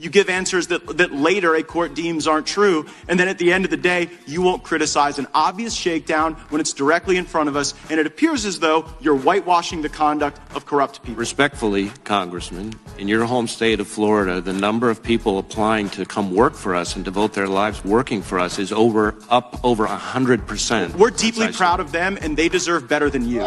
You give answers that later a court deems aren't true, and then at the end of the day, you won't criticize an obvious shakedown when it's directly in front of us, and it appears as though you're whitewashing the conduct of corrupt people. Respectfully, Congressman, in your home state of Florida, the number of people applying to come work for us and devote their lives working for us is up over 100%. We're deeply proud of them, and they deserve better than you.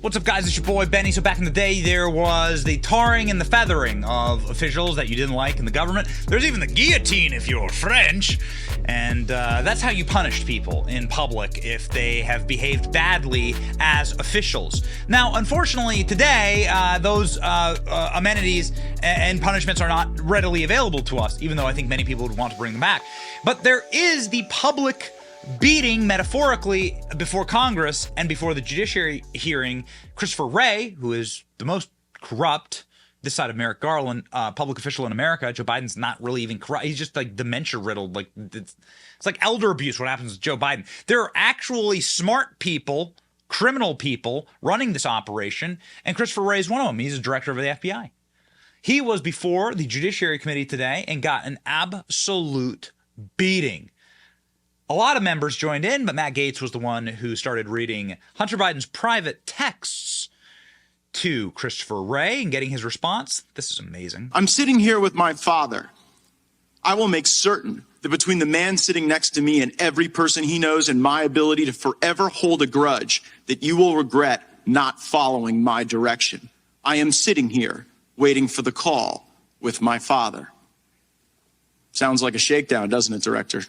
What's up, guys? It's your boy Benny. So back in the day, there was the tarring and the feathering of officials that you didn't like in the government. There's even the guillotine if you're French. And that's how you punished people in public if they have behaved badly as officials. Now, unfortunately, today, those amenities and punishments are not readily available to us, even though I think many people would want to bring them back. But there is the public beating, metaphorically, before Congress and before the judiciary hearing. Christopher Wray, who is the most corrupt, this side of Merrick Garland, public official in America. Joe Biden's not really even corrupt. He's just like dementia riddled. Like it's like elder abuse what happens with Joe Biden. There are actually smart people, criminal people running this operation, and Christopher Wray is one of them. He's the director of the FBI. He was before the Judiciary Committee today and got an absolute beating. A lot of members joined in, but Matt Gaetz was the one who started reading Hunter Biden's private texts to Christopher Wray and getting his response. This is amazing. I'm sitting here with my father. I will make certain that between the man sitting next to me and every person he knows and my ability to forever hold a grudge, that you will regret not following my direction. I am sitting here waiting for the call with my father. Sounds like a shakedown, doesn't it, Director?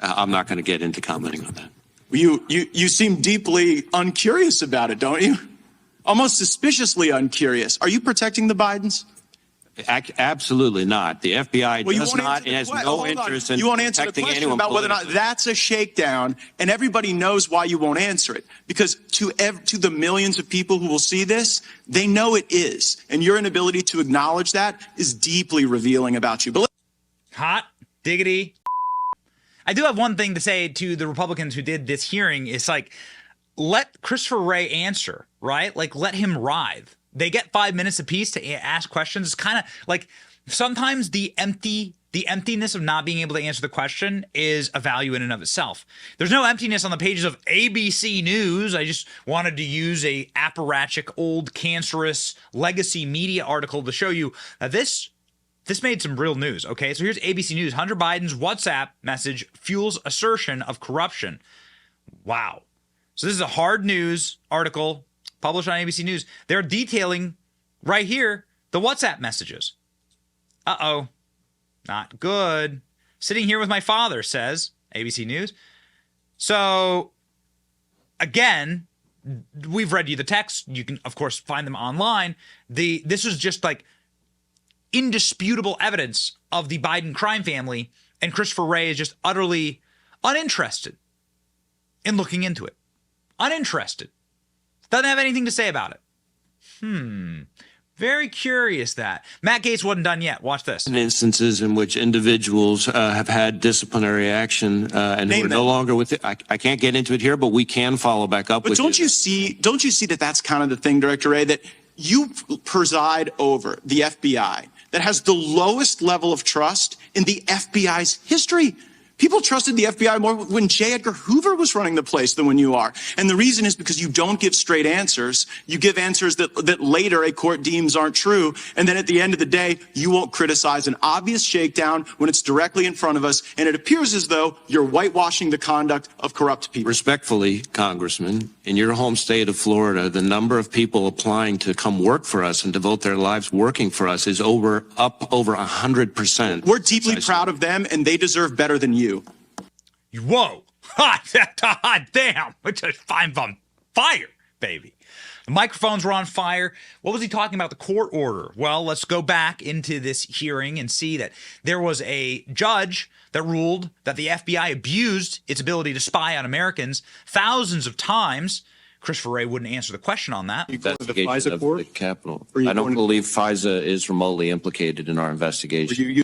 I'm not going to get into commenting on that. You seem deeply uncurious about it, don't you? Almost suspiciously uncurious. Are you protecting the Bidens? Absolutely not. The FBI does not and has no interest in protecting anyone. You won't answer the question about whether or not that's a shakedown, and everybody knows why you won't answer it. Because to the millions of people who will see this, they know it is. And your inability to acknowledge that is deeply revealing about you. But hot diggity. I do have one thing to say to the Republicans who did this hearing. It's like, let Christopher Wray answer, right? Like, let him writhe. They get 5 minutes apiece to ask questions. It's kind of like sometimes the emptiness of not being able to answer the question is a value in and of itself. There's no emptiness on the pages of ABC News. I just wanted to use a apparatchik, old, cancerous legacy media article to show you that this made some real news, okay? So here's ABC News. Hunter Biden's WhatsApp message fuels assertion of corruption. Wow. So this is a hard news article published on ABC News. They're detailing right here the WhatsApp messages. Uh-oh. Not good. Sitting here with my father, says ABC News. So, again, we've read you the text. You can, of course, find them online. This is just like indisputable evidence of the Biden crime family, and Christopher Wray is just utterly uninterested in looking into it. Uninterested. Doesn't have anything to say about it. Very curious that. Matt Gaetz wasn't done yet. Watch this. In instances in which individuals have had disciplinary action and who are no longer with it. I can't get into it here, but we can follow back up with it. Don't you see that that's kind of the thing, Director Wray, that you preside over the FBI that has the lowest level of trust in the FBI's history. People trusted the FBI more when J. Edgar Hoover was running the place than when you are. And the reason is because you don't give straight answers. You give answers that later a court deems aren't true. And then at the end of the day, you won't criticize an obvious shakedown when it's directly in front of us. And it appears as though you're whitewashing the conduct of corrupt people. Respectfully, Congressman, in your home state of Florida, the number of people applying to come work for us and devote their lives working for us is up over 100%. We're deeply proud of them, and they deserve better than you. Whoa. Hot damn. It's just on fire, baby. The microphones were on fire. What was he talking about? The court order. Well, let's go back into this hearing and see that there was a judge that ruled that the FBI abused its ability to spy on Americans thousands of times. Christopher Wray wouldn't answer the question on that. Investigation of the Capitol. I don't believe FISA is remotely implicated in our investigation.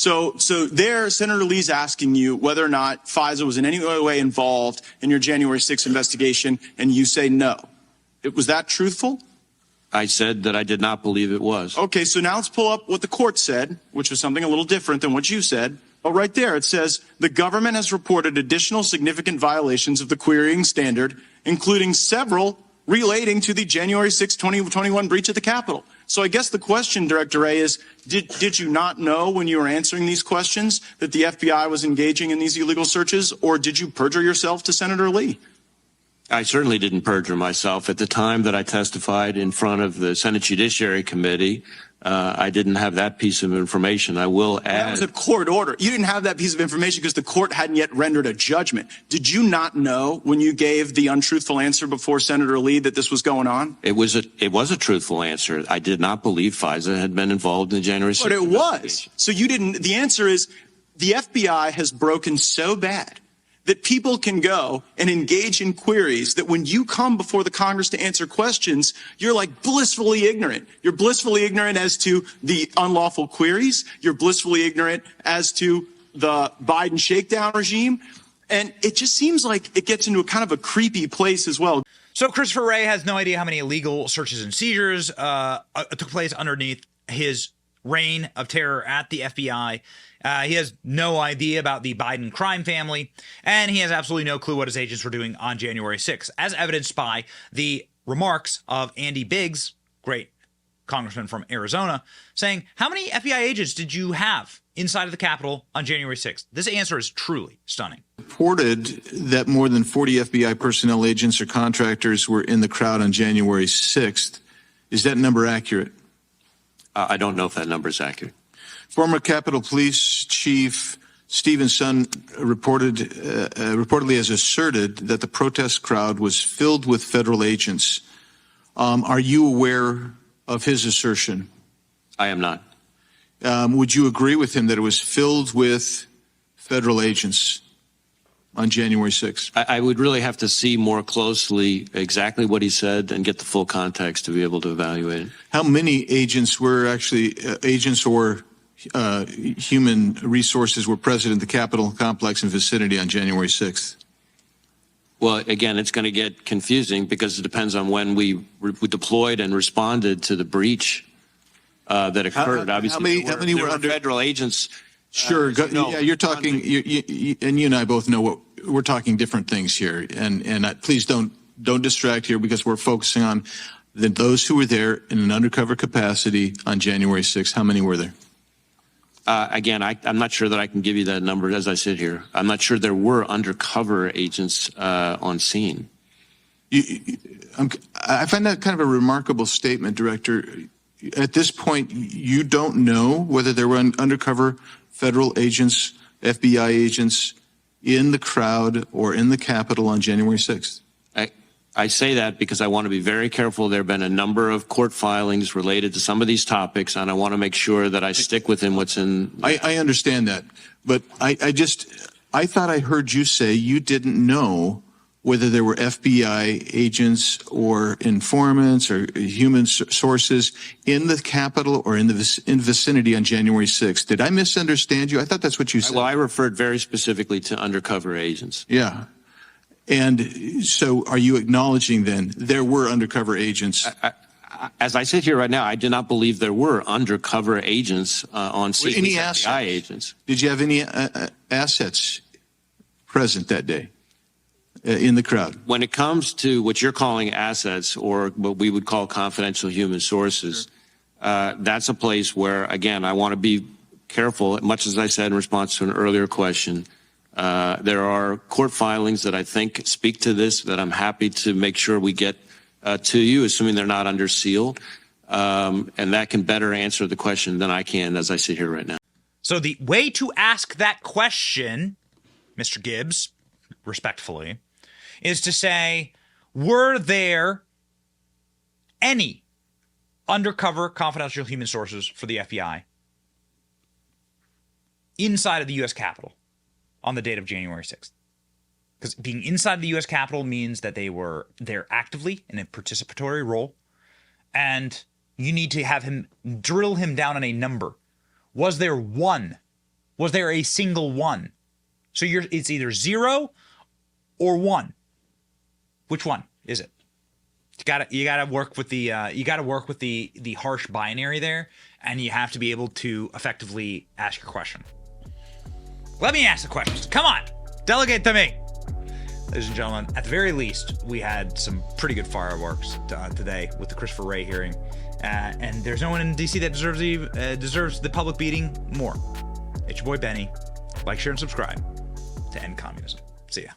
So there, Senator Lee's asking you whether or not FISA was in any way involved in your January 6th investigation, and you say no. Was that truthful? I said that I did not believe it was. Okay, so now let's pull up what the court said, which was something a little different than what you said. Oh, right there, it says, the government has reported additional significant violations of the querying standard, including several relating to the January 6, 2021 breach of the Capitol. So I guess the question, Director Wray, is did you not know when you were answering these questions that the FBI was engaging in these illegal searches, or did you perjure yourself to Senator Lee? I certainly didn't perjure myself. At the time that I testified in front of the Senate Judiciary Committee, I didn't have that piece of information. I will add. That was a court order. You didn't have that piece of information because the court hadn't yet rendered a judgment. Did you not know when you gave the untruthful answer before Senator Lee that this was going on? It was a truthful answer. I did not believe FISA had been involved in the January 6th. But it was. So you didn't. The answer is the FBI has broken so bad that people can go and engage in queries that when you come before the Congress to answer questions, you're like blissfully ignorant. You're blissfully ignorant as to the unlawful queries. You're blissfully ignorant as to the Biden shakedown regime. And it just seems like it gets into a kind of a creepy place as well. So Christopher Wray has no idea how many illegal searches and seizures took place underneath his reign of terror at the FBI. He has no idea about the Biden crime family, and he has absolutely no clue what his agents were doing on January 6th, as evidenced by the remarks of Andy Biggs, great congressman from Arizona, saying, how many FBI agents did you have inside of the Capitol on January 6th? This answer is truly stunning. Reported that more than 40 FBI personnel agents or contractors were in the crowd on January 6th. Is that number accurate? I don't know if that number is accurate. Former Capitol Police Chief Stephen Sun reportedly has asserted that the protest crowd was filled with federal agents. Are you aware of his assertion? I am not. Would you agree with him that it was filled with federal agents on January 6th? I would really have to see more closely exactly what he said and get the full context to be able to evaluate it. How many agents were actually agents or human resources were present in the Capitol complex and vicinity on January 6th? Well, again, it's going to get confusing because it depends on when we deployed and responded to the breach that occurred. Obviously, how many were under federal agents? Sure. Yeah, you're talking, and you and I both know what we're talking different things here, and please don't distract here because we're focusing on those who were there in an undercover capacity on January 6th. How many were there? Again, I'm not sure that I can give you that number as I sit here. I'm not sure there were undercover agents on scene. I find that kind of a remarkable statement, Director. At this point, you don't know whether there were undercover federal agents, FBI agents in the crowd or in the Capitol on January 6th. I say that because I want to be very careful. There have been a number of court filings related to some of these topics, and I want to make sure that I stick within what's in. I understand that, but I thought I heard you say you didn't know whether there were FBI agents or informants or human sources in the Capitol or in the vicinity on January 6th. Did I misunderstand you? I thought that's what you said. Well, I referred very specifically to undercover agents. Yeah. And so are you acknowledging then there were undercover agents? As I sit here right now, I do not believe there were undercover agents on scene. Any assets? FBI agents. Did you have any assets present that day in the crowd? When it comes to what you're calling assets or what we would call confidential human sources, that's a place where, again, I want to be careful, much as I said in response to an earlier question. There are court filings that I think speak to this that I'm happy to make sure we get to you, assuming they're not under seal. And that can better answer the question than I can as I sit here right now. So the way to ask that question, Mr. Gibbs, respectfully, is to say, were there any undercover confidential human sources for the FBI inside of the U.S. Capitol on the date of January 6th? Because being inside the U.S. Capitol means that they were there actively in a participatory role, and you need to have him drill him down on a number. Was there one Was there a single one? So it's either 0 or 1. Which one is it? You gotta work with the harsh binary there, and you have to be able to effectively ask your question. Let me ask the questions. Come on, delegate to me. Ladies and gentlemen, at the very least, we had some pretty good fireworks today with the Christopher Wray hearing, and there's no one in DC that deserves the public beating more. It's your boy Benny. Like, share, and subscribe to End Communism. See ya.